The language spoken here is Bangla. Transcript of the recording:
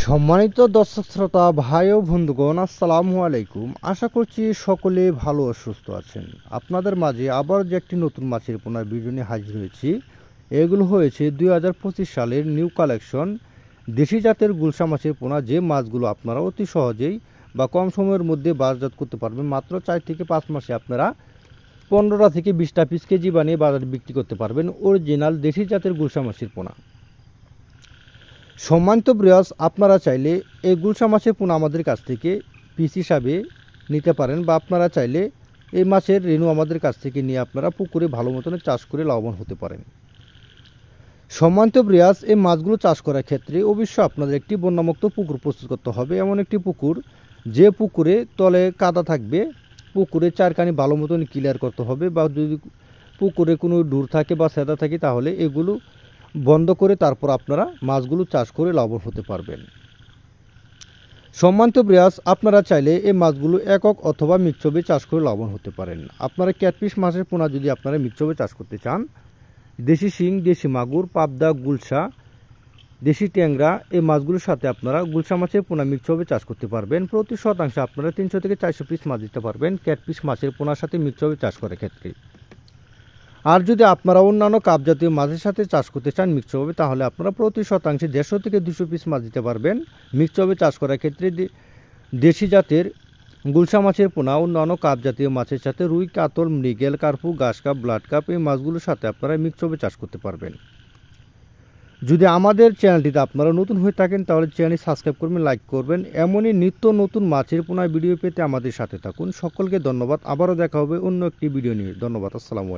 সম্মানিত দর্শক শ্রোতা ভাই ও বন্ধুগণ, আসসালামু আলাইকুম। আশা করছি সকলে ভালো ও সুস্থ আছেন। আপনাদের মাঝে আবার যে একটি নতুন মাছের পোনার ভিডিও নিয়ে হাজির হয়েছি। এগুলো হয়েছে 2025 সালের নিউ কালেকশন দেশি জাতের গুলশা মাছের পোনা, যে মাছগুলো আপনারা অতি সহজেই বা কম সময়ের মধ্যে বাজারজাত করতে পারবেন। মাত্র 4 থেকে 5 মাসে আপনারা 15টা থেকে 20টা পিস কেজি বানিয়ে বাজারে বিক্রি করতে পারবেন অরিজিনাল দেশি জাতের গুলশা মাছের পোনা। সম্মানিত ব্রিয়াস, আপনারা চাইলে এই গুলশা মাছের পোনা আমাদের কাছ থেকে পিস হিসাবে নিতে পারেন, বা আপনারা চাইলে এই মাছের রেণু আমাদের কাছ থেকে নিয়ে আপনারা পুকুরে ভালো মতন চাষ করে লাভবান হতে পারেন। সম্মানিত ব্রিয়াস, এই মাছগুলো চাষ করার ক্ষেত্রে অবশ্যই আপনাদের একটি বন্যামুক্ত পুকুর প্রস্তুত করতে হবে। এমন একটি পুকুর যে পুকুরে তলে কাদা থাকবে, পুকুরে চারকানি ভালো মতন ক্লিয়ার করতে হবে, বা যদি পুকুরে কোনো ডুর থাকে বা সেদা থাকে তাহলে এগুলো বন্ধ করে তারপর আপনারা মাছগুলো চাষ করে লাভবান হতে পারবেন। সম্মানিত ব্রিয়াস, আপনারা চাইলে এই মাছগুলো একক অথবা মিক্সবে চাষ করে লাভবান হতে পারেন। আপনারা ক্যাটফিশ মাছের পোনা যদি আপনারা মিক্সবে চাষ করতে চান, দেশি শিং, দেশি মাগুর, পাবদা, গুলশা, দেশি ট্যাংরা এই মাছগুলোর সাথে আপনারা গুলশা মাছের পোনা মিক্সবে চাষ করতে পারবেন। প্রতি শতাংশে আপনারা 300 থেকে 400 পিস মাছ দিতে পারবেন ক্যাটফিশ মাছের পোনার সাথে মিক্সবে চাষ করার ক্ষেত্রে। আর যদি আপনারা অন্যান্য কাপ জাতীয় মাছের সাথে চাষ করতে চান মিক্সভাবে, তাহলে আপনারা প্রতি শতাংশে 150 থেকে 200 পিস মাছ দিতে পারবেন। মিক্সভাবে চাষ করার ক্ষেত্রে দেশি জাতের গুলশা মাছের পোনা অন্যান্য কাপ জাতীয় মাছের সাথে রুই, কাতল, মৃগেল, কার্পু, ঘাস কাপ, ব্লাড কাপ এই মাছগুলোর সাথে আপনারা মিক্সভাবে চাষ করতে পারবেন। যদি আমাদের চ্যানেলটিতে আপনারা নতুন হয়ে থাকেন তাহলে চ্যানেলটি সাবস্ক্রাইব করবেন, লাইক করবেন। এমনই নিত্য নতুন মাছের পোনা ভিডিও পেতে আমাদের সাথে থাকুন। সকলকে ধন্যবাদ। আবারও দেখা হবে অন্য একটি ভিডিও নিয়ে। ধন্যবাদ। আসসালামু আলাইকুম।